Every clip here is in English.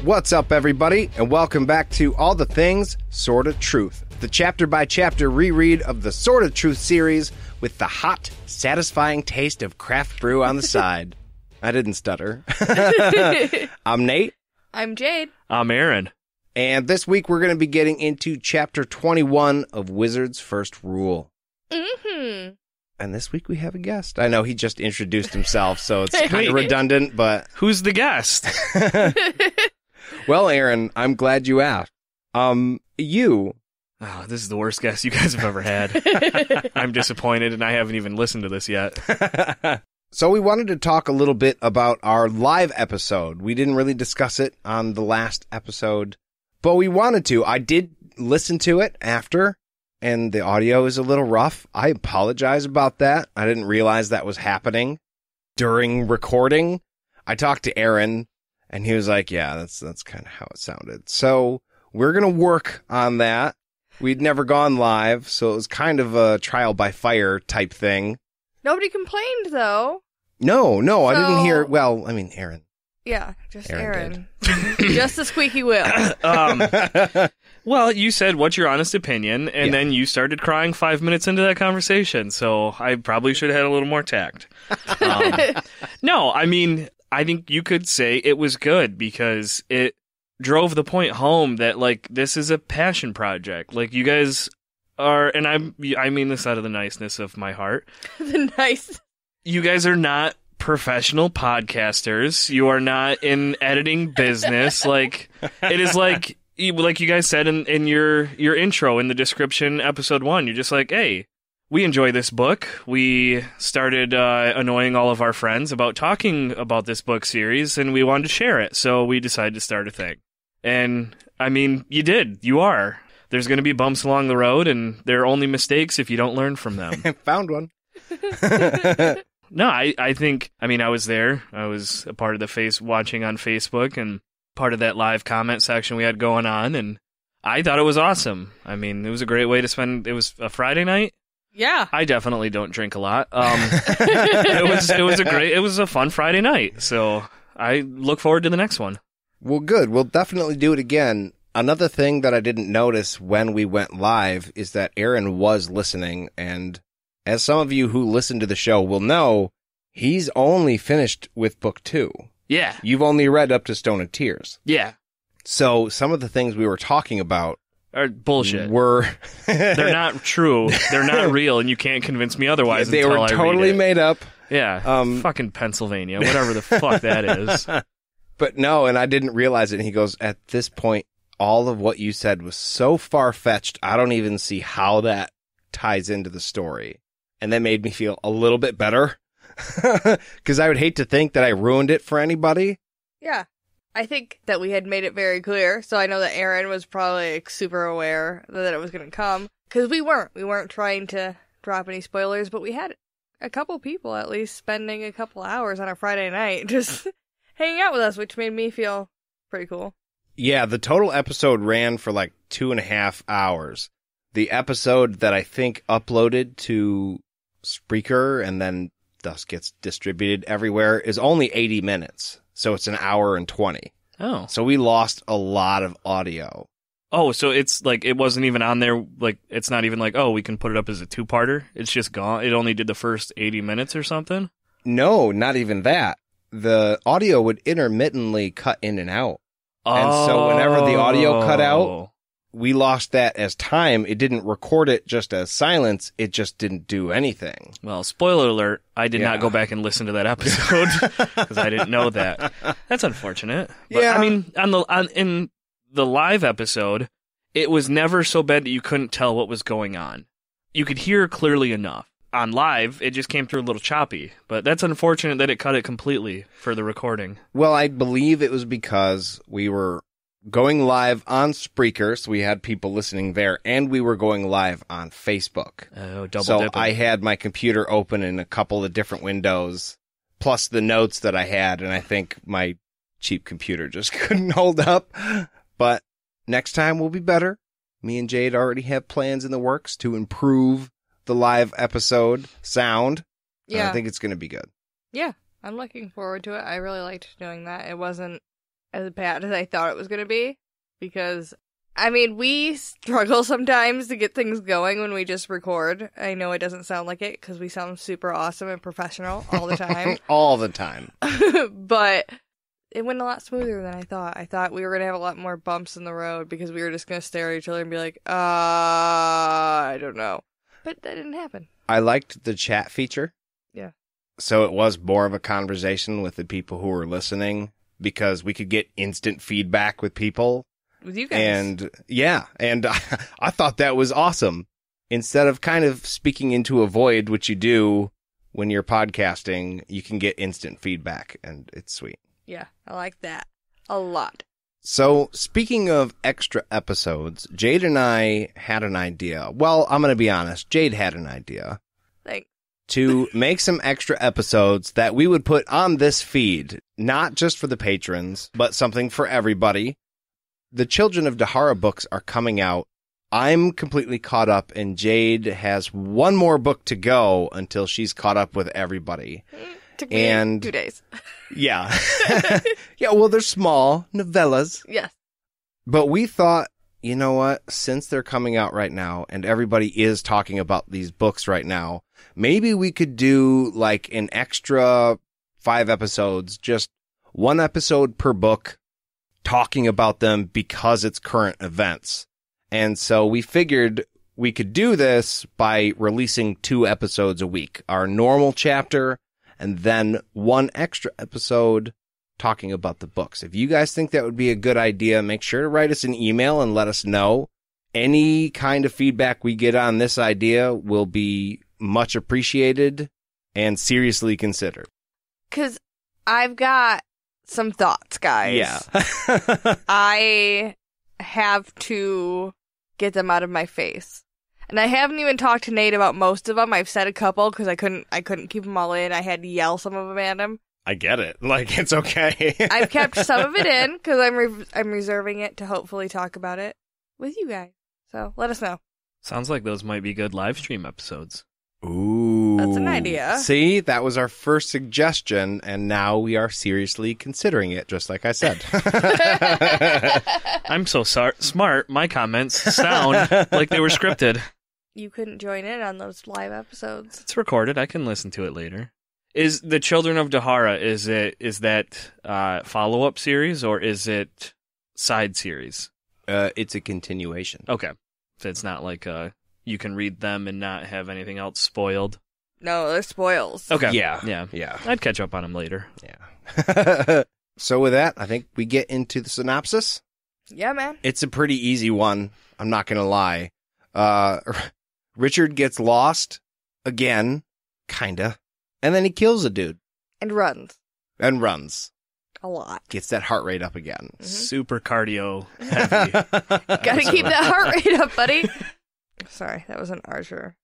What's up, everybody, and welcome back to All the Things Sorta Truth, the chapter-by-chapter reread of the Sorta Truth series with the hot, satisfying taste of craft brew on the side. I didn't stutter. I'm Nate. I'm Jade. I'm Aaron. And this week we're going to be getting into Chapter 21 of Wizard's First Rule. Mm-hmm. And this week we have a guest. I know he just introduced himself, so it's kind of redundant, but... Who's the guest? Well, Aaron, I'm glad you asked. You... Oh, this is the worst guest you guys have ever had. I'm disappointed, and I haven't even listened to this yet. So we wanted to talk a little bit about our live episode. We didn't really discuss it on the last episode, but we wanted to. I did listen to it after, and the audio is a little rough. I apologize about that. I didn't realize that was happening during recording. I talked to Aaron, and he was like, yeah, that's kind of how it sounded. So we're going to work on that. We'd never gone live, so it was kind of a trial by fire type thing. Nobody complained, though. No, I didn't hear. Well, I mean, Aaron. Yeah, just Aaron. Just the squeaky wheel. Well, you said, what's your honest opinion? And then you started crying 5 minutes into that conversation. So I probably should have had a little more tact. No, I mean, I think you could say it was good because it drove the point home that, like, this is a passion project. Like, you guys are, and I mean this out of the niceness of my heart. The nice. You guys are not professional podcasters. You are not in editing business. Like, it is like you guys said in your intro in the description, episode 1, you're just like, hey, we enjoy this book. We started annoying all of our friends about talking about this book series, and we wanted to share it. So we decided to start a thing. And, I mean, you did. You are. There's going to be bumps along the road, and they're only mistakes if you don't learn from them. Found one. No, I think, I mean, I was there. I was a part of the watching on Facebook and part of that live comment section we had going on, and I thought it was awesome. I mean, it was a great way to spend, it was a Friday night. Yeah. I definitely don't drink a lot. It was a fun Friday night, so I look forward to the next one. Well, good. We'll definitely do it again. Another thing that I didn't notice when we went live is that Aaron was listening, and as some of you who listen to the show will know, he's only finished with book 2. Yeah. You've only read up to Stone of Tears. Yeah. So some of the things we were talking about are bullshit. They're not true. They're not real, and you can't convince me otherwise. They until were I totally read it. made up. Yeah. Fucking Pennsylvania, whatever the fuck that is. But no, and I didn't realize it. And he goes, at this point, all of what you said was so far-fetched, I don't even see how that ties into the story. And that made me feel a little bit better. Because I would hate to think that I ruined it for anybody. Yeah. I think that we had made it very clear, so I know that Aaron was probably super aware that it was going to come. Because we weren't trying to drop any spoilers, but we had a couple people at least spending a couple hours on a Friday night just hanging out with us, which made me feel pretty cool. Yeah, the total episode ran for like 2.5 hours. The episode that I think uploaded to Spreaker and then thus gets distributed everywhere is only 80 minutes. So it's an hour and 20. Oh. So we lost a lot of audio. Oh, so it's like, it wasn't even on there, like, it's not even like, oh, we can put it up as a 2-parter? It's just gone? It only did the first 80 minutes or something? No, not even that. The audio would intermittently cut in and out. And so whenever the audio cut out, we lost that as time. It didn't record it just as silence. It just didn't do anything. Well, spoiler alert, I did not go back and listen to that episode because I didn't know that. That's unfortunate. But, Yeah. I mean, in the live episode, it was never so bad that you couldn't tell what was going on. You could hear clearly enough. On live, it just came through a little choppy. But that's unfortunate that it cut it completely for the recording. Well, I believe it was because we were going live on Spreaker, so we had people listening there, and we were going live on Facebook. Oh, double so dipping. I had my computer open in a couple of different windows, plus the notes that I had, and I think my cheap computer just couldn't hold up. But next time will be better. Me and Jade already have plans in the works to improve the live episode sound. Yeah. I think it's going to be good. Yeah, I'm looking forward to it. I really liked doing that. It wasn't as bad as I thought it was going to be. Because, I mean, we struggle sometimes to get things going when we just record. I know it doesn't sound like it because we sound super awesome and professional all the time. All the time. But it went a lot smoother than I thought. I thought we were going to have a lot more bumps in the road because we were just going to stare at each other and be like, I don't know. But that didn't happen. I liked the chat feature. Yeah. So it was more of a conversation with the people who were listening because we could get instant feedback with people. With you guys. And yeah, and I thought that was awesome. Instead of kind of speaking into a void, which you do when you're podcasting, you can get instant feedback, and it's sweet. Yeah, I like that a lot. So, speaking of extra episodes, Jade and I had an idea. Well, I'm going to be honest. Jade had an idea. Thanks. To make some extra episodes that we would put on this feed, not just for the patrons, but something for everybody. The Children of Dahara books are coming out. I'm completely caught up, and Jade has one more book to go until she's caught up with everybody. Took me 2 days. Yeah. Yeah, well, they're small novellas. Yes. But we thought, you know what? Since they're coming out right now, and everybody is talking about these books right now, maybe we could do like an extra 5 episodes, just 1 episode per book, talking about them because it's current events. And so we figured we could do this by releasing 2 episodes a week, our normal chapter, and then 1 extra episode talking about the books. If you guys think that would be a good idea, make sure to write us an email and let us know. Any kind of feedback we get on this idea will be much appreciated and seriously considered. 'Cause I've got some thoughts, guys. Yeah. I have to get them out of my face. And I haven't even talked to Nate about most of them. I've said a couple because I couldn't keep them all in. I had to yell some of them at him. I get it. Like, it's okay. I've kept some of it in because I'm reserving it to hopefully talk about it with you guys. So let us know. Sounds like those might be good live stream episodes. Ooh. That's an idea. See, that was our first suggestion, and now we are seriously considering it, just like I said. I'm so smart. My comments sound like they were scripted. You couldn't join in on those live episodes. It's recorded. I can listen to it later. Is the Children of Dahara, is that follow-up series, or is it side series? It's a continuation. Okay. So it's not like you can read them and not have anything else spoiled. No, they're spoils. Okay. Yeah. I'd catch up on them later. Yeah. So with that, I think we get into the synopsis. Yeah, man. It's a pretty easy one. I'm not going to lie. Richard gets lost again, kinda, and then he kills a dude. And runs. A lot. Gets that heart rate up again. Mm-hmm. Super cardio heavy. Gotta keep that heart rate up, buddy. Sorry, that was an Archer.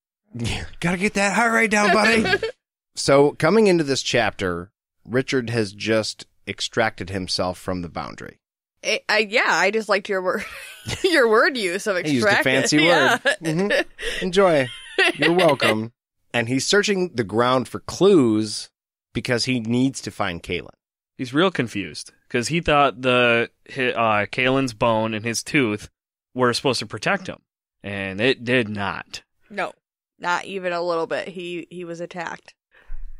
Gotta get that heart rate down, buddy. So, coming into this chapter, Richard has just extracted himself from the boundary. I just liked your word, your word use of extract. He used a fancy word. Mm-hmm. Enjoy. You're welcome. And he's searching the ground for clues because he needs to find Kahlan. He's real confused because he thought Kahlan's bone and his tooth were supposed to protect him, and it did not. No, not even a little bit. He was attacked.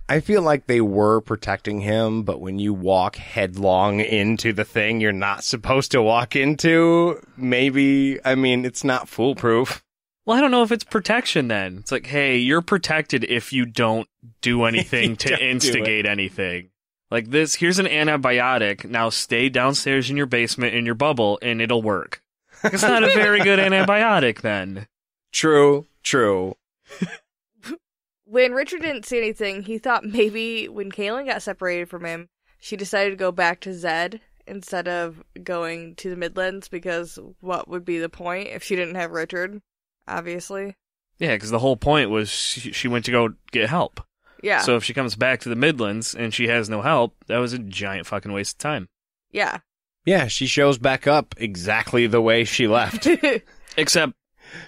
I feel like they were protecting him, but when you walk headlong into the thing you're not supposed to walk into, it's not foolproof. Well, I don't know if it's protection then. It's like, hey, you're protected if you don't do anything to instigate anything. Like this, here's an antibiotic. Now stay downstairs in your basement in your bubble and it'll work. It's not a very good antibiotic then. True. When Richard didn't see anything, he thought maybe when Kahlan got separated from him, she decided to go back to Zed instead of going to the Midlands because what would be the point if she didn't have Richard, obviously? Yeah, because the whole point was she went to go get help. Yeah. So if she comes back to the Midlands and she has no help, that was a giant fucking waste of time. Yeah. Yeah, she shows back up exactly the way she left. Except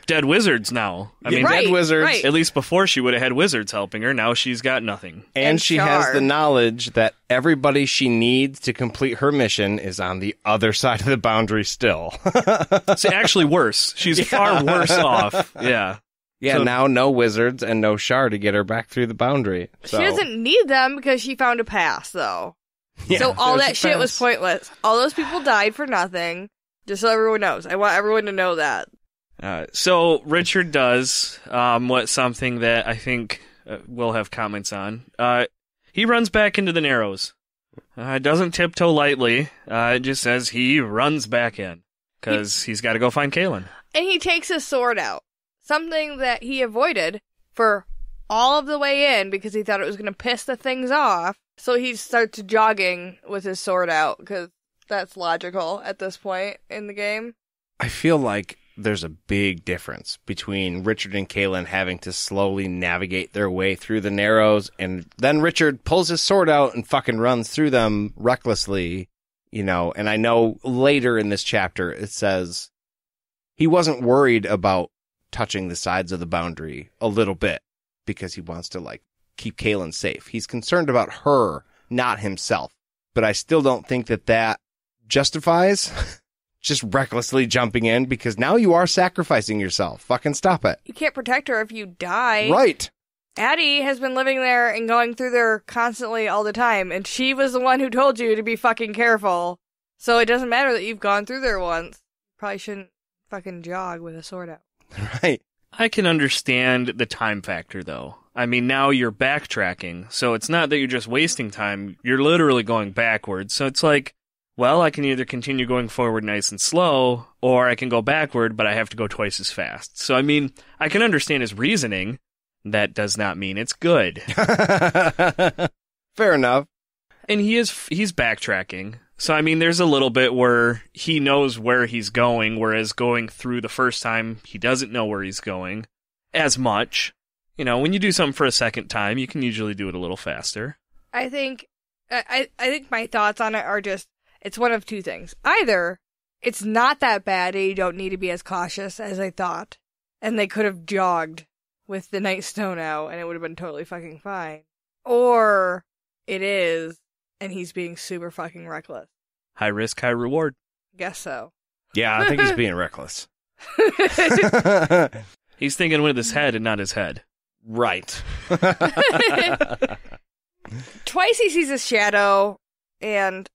dead wizards now. I mean, Right, dead wizards. right. at least before she would have had wizards helping her. Now she's got nothing. And she has Char. the knowledge that everybody she needs to complete her mission is on the other side of the boundary still. It's actually worse. She's far worse off. Yeah. Yeah, So- now no wizards and no Char to get her back through the boundary. So. She doesn't need them because she found a pass, though. Yeah, So all there's that a shit was pass. pointless. All those people died for nothing. Just so everyone knows. I want everyone to know that. So Richard does something that I think we'll have comments on. He runs back into the Narrows. Doesn't tiptoe lightly. It just says he runs back in because he's got to go find Kahlan. And he takes his sword out. Something that he avoided for all of the way in because he thought it was going to piss the things off. So he starts jogging with his sword out because that's logical at this point in the game. I feel like there's a big difference between Richard and Kahlan having to slowly navigate their way through the Narrows, and then Richard pulls his sword out and fucking runs through them recklessly, you know. And I know later in this chapter it says he wasn't worried about touching the sides of the boundary a little bit because he wants to, like, keep Kahlan safe. He's concerned about her, not himself. But I still don't think that justifies just recklessly jumping in, because now you are sacrificing yourself. Fucking stop it. You can't protect her if you die. Right. Addie has been living there and going through there constantly all the time, and she was the one who told you to be fucking careful. So it doesn't matter that you've gone through there once. Probably shouldn't fucking jog with a sword out. Right. I can understand the time factor, though. I mean, now you're backtracking, so it's not that you're just wasting time. You're literally going backwards. So it's like, well, I can either continue going forward nice and slow, or I can go backward, but I have to go twice as fast. So, I mean, I can understand his reasoning. That does not mean it's good. Fair enough. And he's backtracking. So, I mean, there's a little bit where he knows where he's going, whereas going through the first time, he doesn't know where he's going as much. You know, when you do something for a second time, you can usually do it a little faster. I think my thoughts on it are just, it's one of two things. Either it's not that bad and you don't need to be as cautious as I thought, and they could have jogged with the Night Stone out and it would have been totally fucking fine. Or it is, and he's being super fucking reckless. High risk, high reward. Guess so. Yeah, I think he's being reckless. He's thinking with his head and not his head. Right. Twice he sees a shadow, and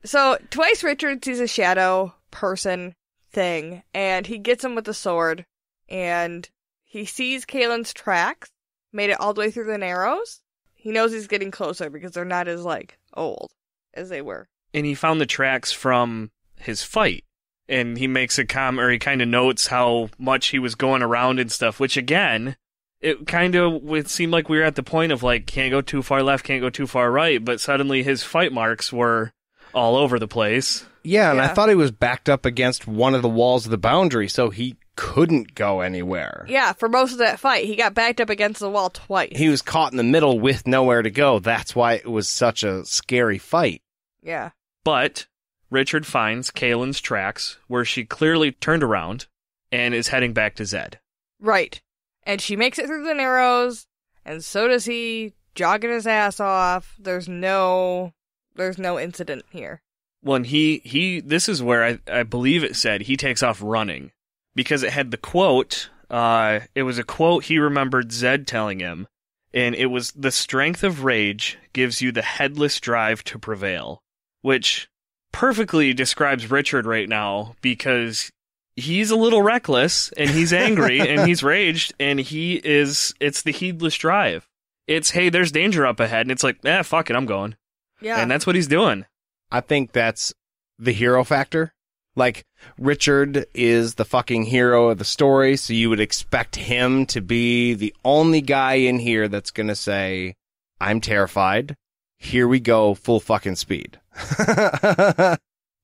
so twice Richard sees a shadow person thing, and he gets him with the sword, and he sees Kahlan's tracks, made it all the way through the Narrows. He knows he's getting closer because they're not as, like, old as they were. And he found the tracks from his fight. And he makes a comment, or he kind of notes how much he was going around and stuff, which again, it kind of would seem like we were at the point of, like, can't go too far left, can't go too far right, but suddenly his fight marks were all over the place. Yeah, and I Yeah. thought he was backed up against one of the walls of the boundary, so he couldn't go anywhere. Yeah, for most of that fight, he got backed up against the wall twice. He was caught in the middle with nowhere to go. That's why it was such a scary fight. Yeah. But Richard finds Kahlan's tracks, where she clearly turned around and is heading back to Zed. Right. And she makes it through the Narrows, and so does he, jogging his ass off. There's no incident here. Well, and this is where I believe it said he takes off running, because it had the quote, it was a quote he remembered Zed telling him, and it was, "The strength of rage gives you the headless drive to prevail," which perfectly describes Richard right now, because he's a little reckless, and he's angry, and he's raged, and it's the heedless drive. It's, hey, there's danger up ahead, and it's like, fuck it, I'm going. Yeah. And that's what he's doing. I think that's the hero factor. Like, Richard is the fucking hero of the story, so you would expect him to be the only guy in here that's going to say, I'm terrified. Here we go, full fucking speed.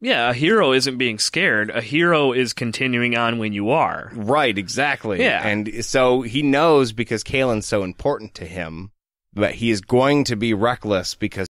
Yeah, a hero isn't being scared. A hero is continuing on when you are. Right, exactly. Yeah. And so he knows, because Kahlan's so important to him, that he is going to be reckless because